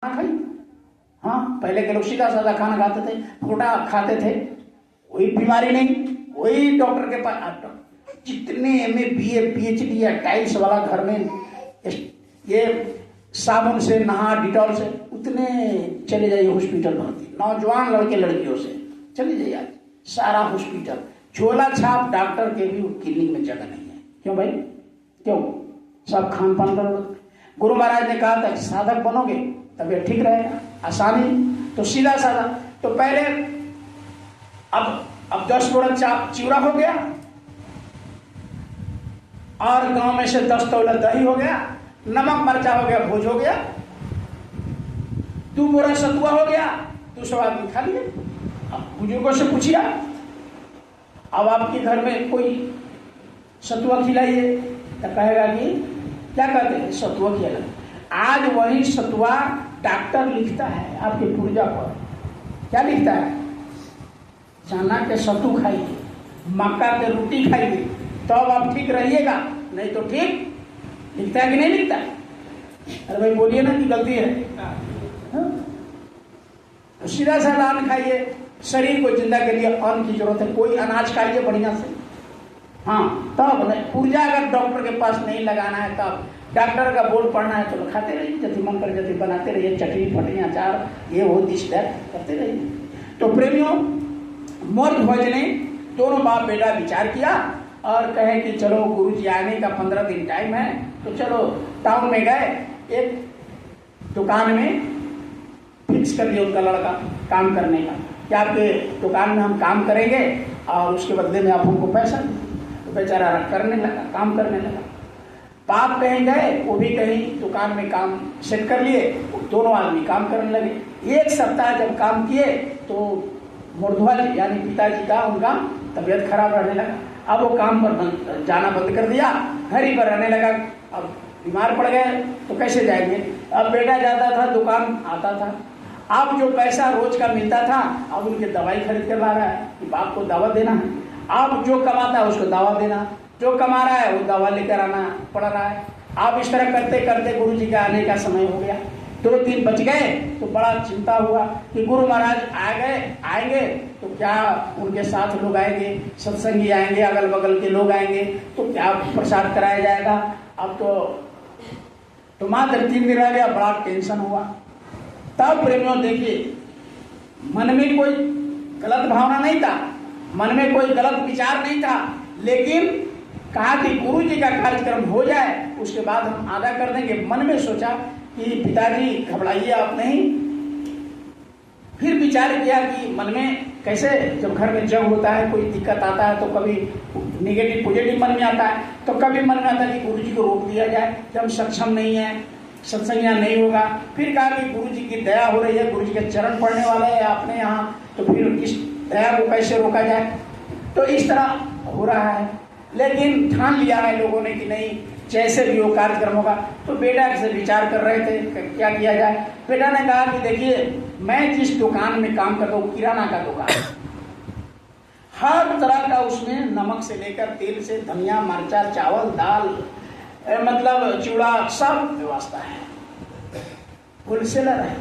खाई। हाँ, पहले के लोग सीधा साधा खाना खाते थे, फूटा खाते थे, कोई बीमारी नहीं, वही डॉक्टर के पास। जितने MA BA PhD या टाइल्स वाला घर में ये साबुन से नहा, डिटॉल से, उतने चले जाइए हॉस्पिटल भर्ती, नौजवान लड़के लड़कियों से चले जाइए आज सारा हॉस्पिटल। झोला छाप डॉक्टर के भी क्लिनिक में जगह नहीं है। क्यों भाई? क्यों? सब खान पान कर। गुरु महाराज ने कहा था साधक बनोगे तबियत ठीक रहेगा, आसानी तो सीधा साधा। तो पहले अब 10 बोरा चिवड़ा हो गया और गांव में से 10 तौला दही हो गया, नमक मरचा हो गया, भोज हो गया, 2 बोरा सतुआ हो गया, 200 आदमी खा लिए। अब बुजुर्गों से पूछिए, अब आपके घर में कोई सतुआ खिलाइए तो कहेगा कि क्या कहते हैं, सतुआ खिलाइए। आज वही सतुआ डॉक्टर लिखता है आपके पुर्जा पर, क्या लिखता है? चना के सत्तू खाइए, मक्का के रोटी खाइए, तो अब आप ठीक रहिएगा, नहीं तो ठीक। लिखता है कि नहीं लिखता? अरे भाई बोलिए ना कि गलती है। तो सीधा साधा अन्न खाइए, शरीर को जिंदा के लिए अन्न की जरूरत है, कोई अनाज खाइए बढ़िया से। हाँ, तब पुर्जा अगर डॉक्टर के पास नहीं लगाना है, तब डॉक्टर का बोर्ड पढ़ना है तो खाते रहिए, जति मन कर जति बनाते रहिए, चटनी फटनी अचार ये वो दिश करते रहिए। तो प्रेमियों, मोर ध्वज ने दोनों बाप बेटा विचार किया और कहे कि चलो गुरुजी आने का 15 दिन टाइम है, तो चलो टाउन में गए, एक दुकान में फिक्स कर दिया उनका लड़का काम करने का कि आपके दुकान में हम काम करेंगे और उसके बदले में आप हमको पैसा दें। तो बेचारा करने लगा, काम करने लगा। बाप कहीं गए, वो भी कहीं दुकान में काम सेट कर लिए, दोनों आदमी काम करने लगे। 1 सप्ताह जब काम किए तो मुर्ध्वज यानी पिताजी का उनका तबीयत खराब रहने लगा। अब वो काम पर जाना बंद कर दिया, घर ही पर रहने लगा। अब बीमार पड़ गए तो कैसे जाएंगे? अब बेटा जाता था, दुकान आता था, अब जो पैसा रोज का मिलता था अब उनके दवाई खरीद कर ला रहा है कि बाप को दवा देना है। अब जो कमाता है उसको दवा देना, जो कमा रहा है वो दवा लेकर आना पड़ रहा है। अब इस तरह करते करते गुरु जी का आने का समय हो गया। 2-3 बज गए तो बड़ा चिंता हुआ कि गुरु महाराज आएंगे तो क्या उनके साथ लोग आएंगे, सत्संगी आएंगे, अगल बगल के लोग आएंगे, तो क्या प्रसाद कराया जाएगा। अब तो मात्र 3 दिन रह गया, बड़ा टेंशन हुआ। तब प्रेमियों देखिए, मन में कोई गलत भावना नहीं था, मन में कोई गलत विचार नहीं था, लेकिन कहा कि गुरु जी का कार्यक्रम हो जाए उसके बाद हम आधा कर देंगे। मन में सोचा कि पिताजी घबराइए आप नहीं। फिर विचार किया कि मन में कैसे, जब घर में जब होता है कोई दिक्कत आता है तो कभी निगेटिव पॉजिटिव मन में आता है, तो कभी मन में आता है कि गुरु जी को रोक दिया जाए, जब हम सक्षम नहीं है, सत्संग यहाँ नहीं होगा। फिर कहा कि गुरु जी की दया हो रही है, गुरु जी के चरण पढ़ने वाले हैं आपने यहाँ, तो फिर इस दया को कैसे रोका जाए। तो इस तरह हो रहा है, लेकिन ठान लिया है लोगों ने कि नहीं, जैसे भी वो कार्यक्रम होगा। तो बेटा से विचार कर रहे थे क्या किया जाए। बेटा ने कहा कि देखिए, मैं जिस दुकान में काम करता हूँ, किराना का दुकान, हर तरह का उसमें नमक से लेकर तेल से, धनिया मरचा चावल दाल, मतलब चूड़ा, सब व्यवस्था है, होलसेलर है।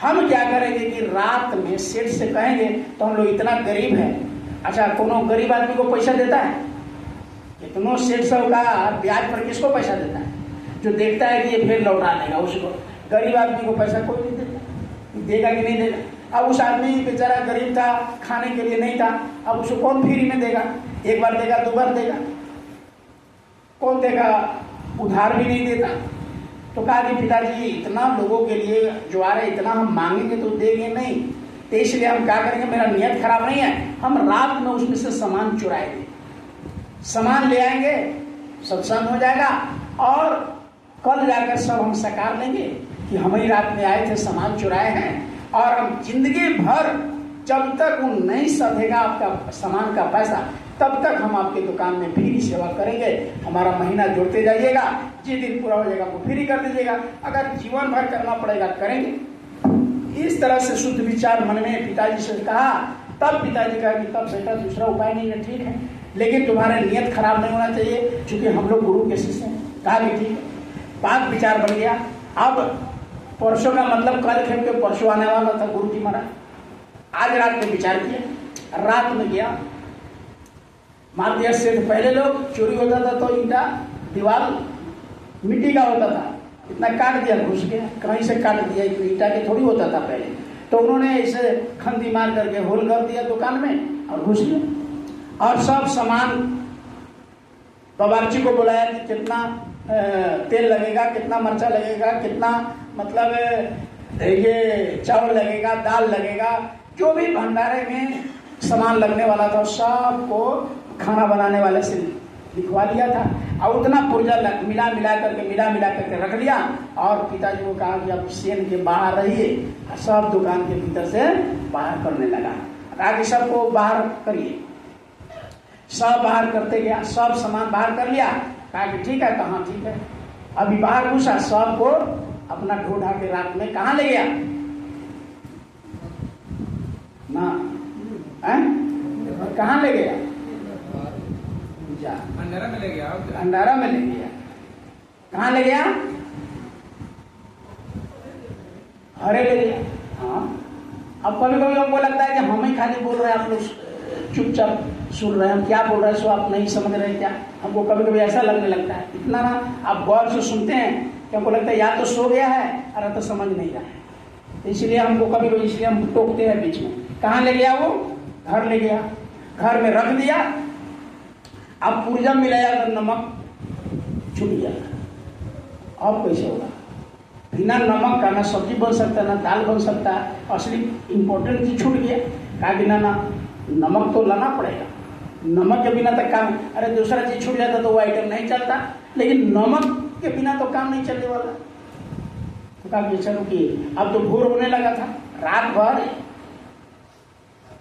हम क्या करेंगे कि रात में सेठ से कहेंगे तो हम लोग इतना गरीब है। अच्छा, कोनो गरीब आदमी को पैसा देता है? कितनों 150 का ब्याज पर किसको पैसा देता है? जो देखता है कि ये फिर लौटा देगा उसको। गरीब आदमी को पैसा कोई नहीं देता, देगा कि नहीं देगा। अब उस आदमी बेचारा गरीब था, खाने के लिए नहीं था, अब उसको कौन फ्री में देगा? 1 बार देगा, 2 बार देगा, कौन देगा? उधार भी नहीं देता। तो कहा कि पिताजी इतना लोगों के लिए जो आ रहे, इतना हम मांगेंगे तो देंगे नहीं, तो इसलिए हम क्या करेंगे, मेरा नियत खराब नहीं है, हम रात में उसमें से सामान चुराएंगे, सामान ले आएंगे, सत्संग हो जाएगा और कल जाकर सब हम साकार लेंगे कि हम ही रात में आए थे, सामान चुराए हैं, और हम जिंदगी भर जब तक वो नहीं सधेगा आपका सामान का पैसा, तब तक हम आपके दुकान में फ्री सेवा करेंगे। हमारा महीना जोड़ते जाइएगा, जिस दिन पूरा हो जाएगा वो फ्री कर दीजिएगा, अगर जीवन भर करना पड़ेगा करेंगे। इस तरह से शुद्ध विचार मन में पिताजी से कहा। तब पिताजी कहा कि तब बेटा दूसरा उपाय नहीं है, ठीक है, लेकिन तुम्हारे नियत खराब नहीं होना चाहिए, क्योंकि हम लोग गुरु के शिष्य हैं। कहा कि ठीक है, बात विचार बन गया। अब परसों का मतलब कल खेल के परसों आने वाला था गुरु जी महाराज। आज रात में विचार किया, रात में गया मार दिया से पहले लोग चोरी होता था तो ईंटा दीवार मिट्टी का होता था, इतना काट दिया, घुस गया कहीं से काट दिया, ईंटा के थोड़ी होता था पहले, तो उन्होंने इसे खंदी मार करके होल कर दिया दुकान में और घुस गया। और सब सामान बावर्ची को बुलाया कि कितना तेल लगेगा, कितना मिर्चा लगेगा, कितना मतलब ये चावल लगेगा, दाल लगेगा, जो भी भंडारे में सामान लगने वाला था सबको खाना बनाने वाले से लिखवा लिया था। और उतना पुर्जा मिला करके रख लिया। और पिताजी को कहा कि अब सेन के बाहर रहिए, सब दुकान के भीतर से बाहर करने लगा। कहा कि सबको बाहर करिए, सब बाहर करते गया, सब सामान बाहर कर लिया। कहा कि ठीक है, कहाँ ठीक है। अभी बाहर घुसा, सबको अपना ढूंढा के रात में कहाँ ले गया ना, कहाँ ले गया, अंडारा में ले गया, अंडारा में ले गया। कहाँ ले गया, हरे ले गया। हाँ, अब कभी कभी हमको लगता है कि हम ही खाली बोल रहे हैं, आप लोग चुपचाप सुन रहे हैं, हम क्या बोल रहे हैं सो आप नहीं समझ रहे क्या। हमको कभी कभी ऐसा लगने लगता है, इतना ना आप गौर से सुनते हैं कि हमको लगता है या तो सो गया है और तो समझ नहीं रहा है। इसलिए हमको कभी कभी इसलिए हम टोकते हैं बीच में। कहाँ ले गया वो, घर ले गया, घर में रख दिया। अब पुर्जा मिलाया तो नमक छूट गया, अब कैसे होगा। बिना नमक का ना सब्जी बन सकता है ना दाल बन सकता है, असली इंपॉर्टेंट चीज छूट गया। कहा बिना ना नमक तो लाना पड़ेगा, नमक के बिना तक काम, अरे दूसरा चीज छूट जाता तो वो आइटम नहीं चलता, लेकिन नमक के बिना तो काम नहीं चलने वाला। तो कहा कि चलो कि अब तो भोर होने लगा था, रात भर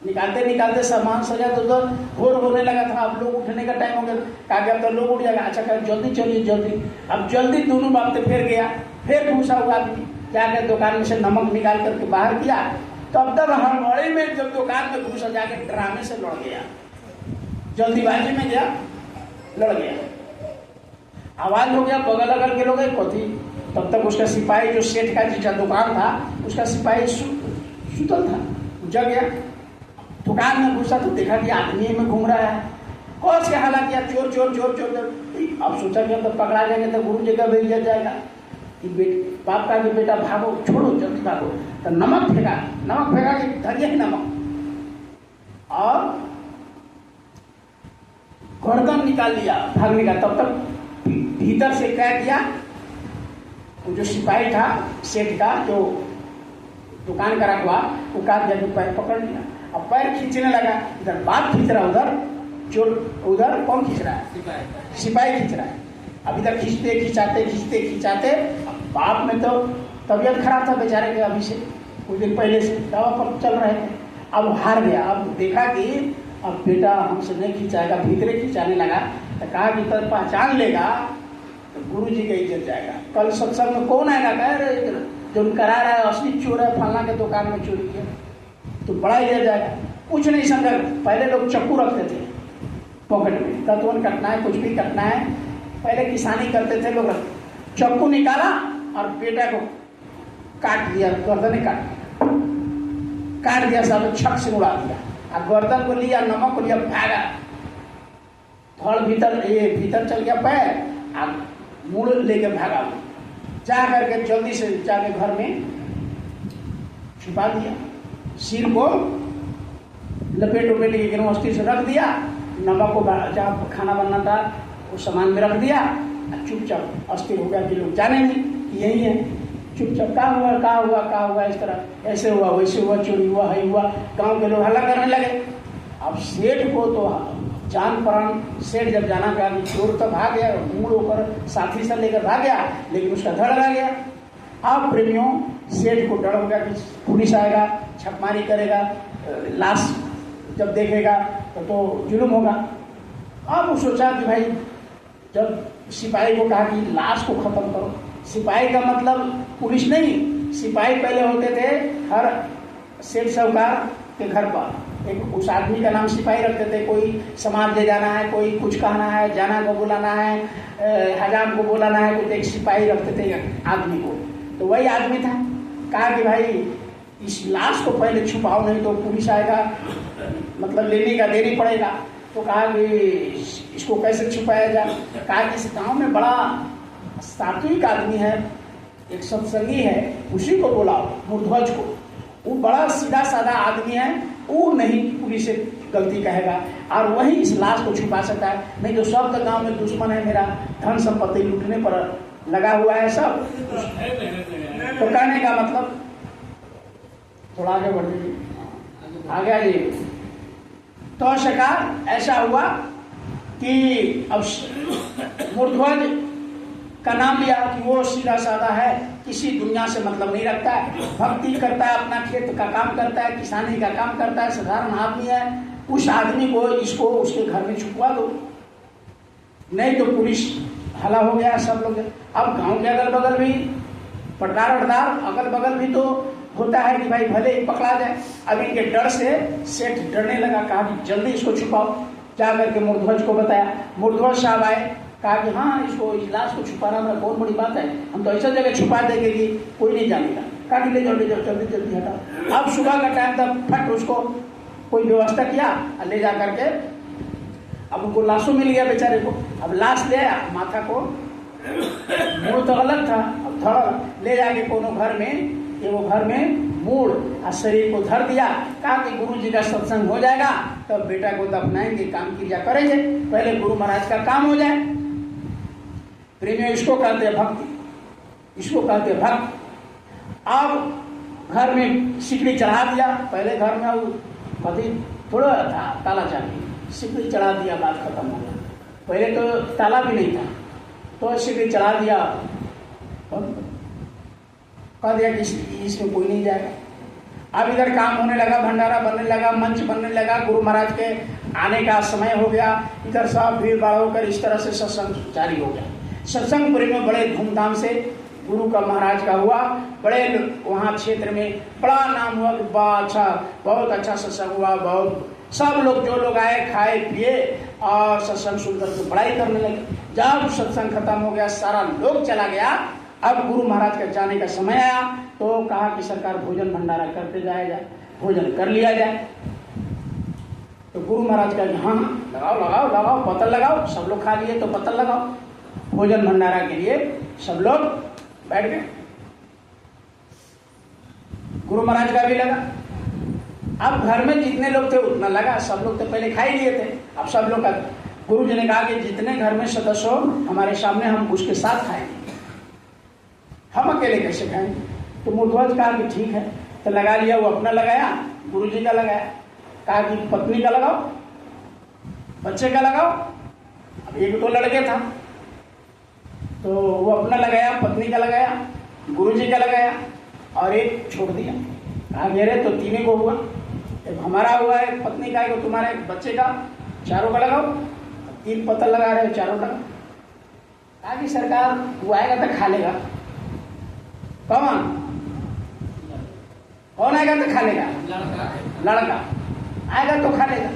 निकालते निकालते सामान सजा तो भोर होने लगा था, अब लोग उठने का टाइम हो गया। कहा कि अब तो लोग उठ जाएगा। अच्छा कहा जल्दी चलिए जल्दी। अब जल्दी दोनों बाप फिर गया, फिर घुसा हुआ आदमी जाकर दुकान में से नमक निकाल करके बाहर किया। तब तक हड़बड़ी में जब दुकान में घुसा जाके ड्रामे से लड़ गया, जल्दीबाजी में गया लड़ गया, आवाज हो गया, बगल अगल के लोग कथी। तब तक उसका सिपाही जो सेठ का जिसका दुकान था उसका सिपाही सुतल था, जग गया। दुकान में घुसा तो देखा कि आदमी में घूम रहा है, और उसके हला किया चोर चोर चोर चोर। अब सोचा कि अब तो पकड़ा जाएंगे तो गुरु जी का भेज जाएगा। बाप का कि बेटा भागो, छोड़ो जल्दी भागो। तो नमक फेंका कि धरिए ही नमक, और गर्दन निकाल लिया भागने का। तब तक भीतर से क्या किया, वो जो सिपाही था सेठ का जो दुकान का रखवा, वो कहा जब पैर पकड़ लिया। अब पैर खींचने लगा, इधर बाप खींच रहा, उधर चोर, उधर कौन खींच रहा है, सिपाही खींच रहा है। अब इधर खींचते खींचाते बाप में तो तबीयत खराब था बेचारे के, अभी से कुछ दिन पहले से दवा पर चल रहे थे। अब हार गया, अब देखा कि अब बेटा हमसे नहीं खींचाएगा, भीतरे खींचाने लगा। तो कहा कि तो पहचान लेगा तो गुरु जी का इज्जत जाएगा। कल सत्संग में कौन आएगा, कह रहे जो करा रहा है असली चोर है, फलना के दुकान में चोरी किया, तो बड़ा ही ले जाएगा। कुछ नहीं समझा, पहले लोग चक्कू रखते थे पॉकेट में, तत्वन कटना है, कुछ भी कटना है, पहले किसानी करते थे लोग, चक्कू निकाला और बेटा को काट दिया, गर्दन काट दिया, सब छक से उड़ा दिया। और गर्दन को लिया, नमक को लिया, भागा, धड़ भीतर चल गया पैर, और मुड़ लेके भागा, जा करके जल्दी से जाके घर में छुपा दिया, सिर को लपेट उपेट के यूनिवर्सिटी से रख दिया, नमक को जहाँ खाना बनना था वो सामान में रख दिया, चुपचाप अस्थिर हो गया कि लोग जाने नहीं कि यही है। चुपचाप कहाँ हुआ, इस तरह ऐसे हुआ वैसे हुआ, चोरी हुआ है हुआ, गांव के लोग हल्ला करने लगे। अब सेठ को तो जान प्राण, सेठ जब जाना का चोर तो भाग गया, मुड़ होकर साथी से लेकर भाग गया, लेकिन उसका धड़ रह गया। अब प्रेमियों सेठ को डर हो गया कि पुलिस आएगा, छापेमारी करेगा, लाश जब देखेगा तो जुल्म होगा। अब वो सोचा कि भाई, जब सिपाही को कहा कि लाश को खत्म करो, सिपाही का मतलब पुलिस नहीं, सिपाही पहले होते थे हर सेठ साहूकार के घर पर, एक उस आदमी का नाम सिपाही रखते थे। कोई सामान ले जाना है, कोई कुछ कहना है, जाना को बुलाना है, हजाम को बुलाना है, कुछ एक सिपाही रखते थे आदमी को। तो वही आदमी था कहा कि भाई इस लाश को पहले छुपाओ, नहीं तो पुलिस आएगा, मतलब लेने का देरी पड़ेगा। तो कहा कि इसको कैसे छुपाया जाए। कहा कि इस गांव में बड़ा सात्विक आदमी है, एक सत्संगी है, उसी को बुलाओ, मूर्ध्वज को। वो बड़ा सीधा साधा आदमी है, वो नहीं पुलिस से गलती कहेगा और वही इस लाश को छुपा सकता है। नहीं तो सब तो गांव में दुश्मन है मेरा, धन संपत्ति लूटने पर लगा हुआ है सब। तो कहने का मतलब थोड़ा आगे बढ़ दीजिए, आगे आइए। तो सरकार ऐसा हुआ कि अब मूर्ध्वज का नाम लिया कि वो सीधा साधा है, किसी दुनिया से मतलब नहीं रखता है, भक्ति करता है, अपना खेत का काम करता है, किसानी का काम करता है, साधारण आदमी है। उस आदमी को इसको उसके घर में छुपवा दो, नहीं तो पुलिस हला हो गया सब लोग। अब गांव के अगल बगल भी पटदार अगल बगल भी तो होता है कि भाई भले ही पकड़ा जाए। अब इनके डर से सेठ डरने लगा, कहा कि जल्दी इसको छुपाओ। जा करके मूर्ध्वज को बताया, मूर्ध्वज साहब आए, कहा कि हाँ इसको इस लाश को छुपाना हमारा बहुत बड़ी बात है, हम तो ऐसा जगह छुपा देंगे कि कोई नहीं जानेगा। कहा कि ले जाओ जल्दी जल्दी हटाओ। अब सुबह का टाइम था, फट उसको कोई व्यवस्था किया और ले जा करके अब उनको लाशों मिल गया बेचारे को। अब लाश ले आया, माथा को मुंह तो अलग था, अब धड़ ले जाके कोनो घर में, वो घर में मूड़ और शरीर को धर दिया। कहा कि गुरु जी का सत्संग हो जाएगा तब तो बेटा को दफनाएंगे, काम क्रिया करेंगे, पहले गुरु महाराज का काम हो जाए। प्रेमियों इसको कहते हैं भक्ति, इसको कहते हैं भक्त। अब घर में सिकड़ी चढ़ा दिया, पहले घर में पति थोड़ा था ताला चाहिए, सिकड़ी चढ़ा दिया, बात खत्म हो गया। पहले तो ताला भी नहीं था, तो सिकड़ी चढ़ा दिया, कह दिया कि इसमें कोई नहीं जाएगा। अब इधर काम होने लगा, भंडारा बनने लगा, मंच बनने लगा, गुरु महाराज के आने का समय हो गया। इधर सब भीड़ भाड़ होकर इस तरह से सत्संग जारी हो गया। सत्संगपुरी में बड़े धूमधाम से गुरु का महाराज का हुआ, बड़े वहाँ क्षेत्र में बड़ा नाम हुआ कि बहुत अच्छा सत्संग हुआ। बहुत सब लोग जो लोग आए खाए पिए और सत्संग सुनकर के बड़ाई करने लगे। जब सत्संग खत्म हो गया, सारा लोग चला गया, अब गुरु महाराज के जाने का समय आया तो कहा कि सरकार भोजन भंडारा करते जाया जाए, भोजन कर लिया जाए। तो गुरु महाराज का हाँ लगाओ पत्तल लगाओ, सब लोग खा लिए तो पत्तल लगाओ। भोजन भंडारा के लिए सब लोग बैठ गए, गुरु महाराज का भी लगा। अब घर में जितने लोग थे उतना लगा, सब लोग तो पहले खा ही लिए थे। अब सब लोग का गुरु जी ने कहा कि जितने घर में सदस्य हो हमारे सामने, हम उसके साथ खाएंगे, हम अकेले कैसे खाएंगे। तो मूर्ध्वज कहा कि ठीक है, तो लगा लिया। वो अपना लगाया, गुरु जी का लगाया, कहा कि पत्नी का लगाओ, बच्चे का लगाओ। अब एक तो लड़के था तो वो अपना लगाया, पत्नी का लगाया, गुरु जी का लगाया और एक छोड़ दिया। कहा मेरे तो तीनों को हुआ, एक हमारा हुआ है पत्नी का, एक तुम्हारे बच्चे का, चारों का लगाओ। 3 पत्तल लगा रहे हो, चारों का। कहा कि सरकार वो आएगा तो खा लेगा। कौन आएगा तो खा लेगा? लड़का आएगा तो खा लेगा।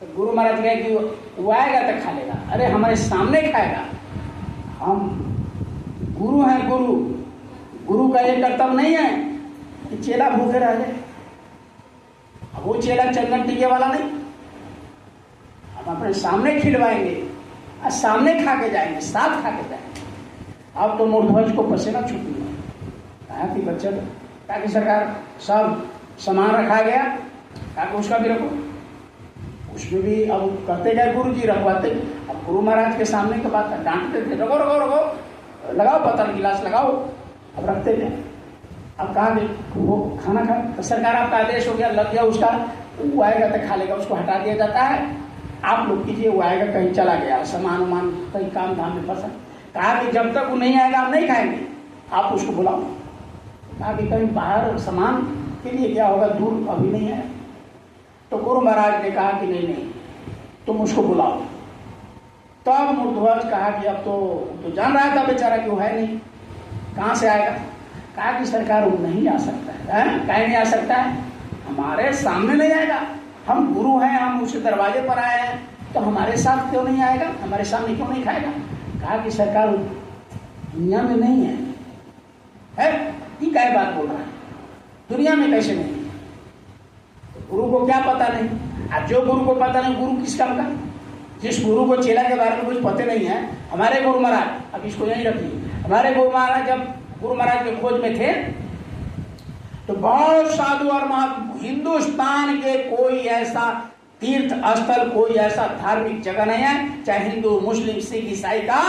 तो गुरु महाराज कहे कि वो आएगा तो खा लेगा। अरे हमारे सामने खाएगा, हम गुरु हैं। गुरु का ये कर्तव्य नहीं है कि चेला भूखे रह जाए। अब वो चेला चंदन टीके वाला नहीं, हम अपने सामने खिलवाएंगे और सामने खा के जाएंगे, साथ खा के जाएंगे। अब तो मूर्ध्वज को पसीना छूट गया। कहा कि बच्चा तो, कहा कि सरकार सब सामान रखा गया, कहा कि उसका भी रखो। उसमें भी अब कहते गए गुरु जी रखवाते। अब गुरु महाराज के सामने की बात है, डांटते थे, रखो लगाओ पत्तल गिलास लगाओ। अब रखते थे। अब कहा कि वो खाना खा, तो सरकार आपका आदेश हो गया, लग गया उसका, वो आएगा तो खा लेगा, उसको हटा दिया जाता है। आप लोग कीजिए, वो आएगा कहीं चला गया, सामान उमान कहीं काम धाम में फंसा। कहा कि जब तक वो नहीं आएगा हम नहीं खाएंगे, आप उसको बुलाओ। कहा कि कहीं बाहर सामान के लिए क्या होगा, दूर अभी नहीं है। तो गुरु महाराज ने कहा कि नहीं तुम उसको बुलाओ। तब मूर्ध्वज कहा कि अब तो जान रहा था बेचारा कि वो है नहीं, कहाँ से आएगा। कहा कि सरकार वो नहीं आ सकता है। कहीं नहीं आ सकता है, हमारे सामने नहीं आएगा, हम गुरु हैं, हम उसके दरवाजे पर आए हैं, तो हमारे साथ क्यों नहीं आएगा, हमारे सामने क्यों नहीं खाएगा। कहा कि सरकार दुनिया में नहीं है, ये क्या बात बोल रहा है, दुनिया में कैसे नहीं? गुरु को क्या पता नहीं? अब जो गुरु को पता नहीं, गुरु किस काम का? जिस गुरु को चेला के बारे में कुछ पता नहीं है, हमारे गुरु महाराज, अब इसको यहीं रखिए, हमारे गुरु महाराज जब गुरु महाराज के खोज में थे तो बहुत साधु और महात्मा, हिंदुस्तान के कोई ऐसा तीर्थ स्थल, कोई ऐसा धार्मिक जगह नहीं है, चाहे हिंदू, मुस्लिम, सिख, ईसाई का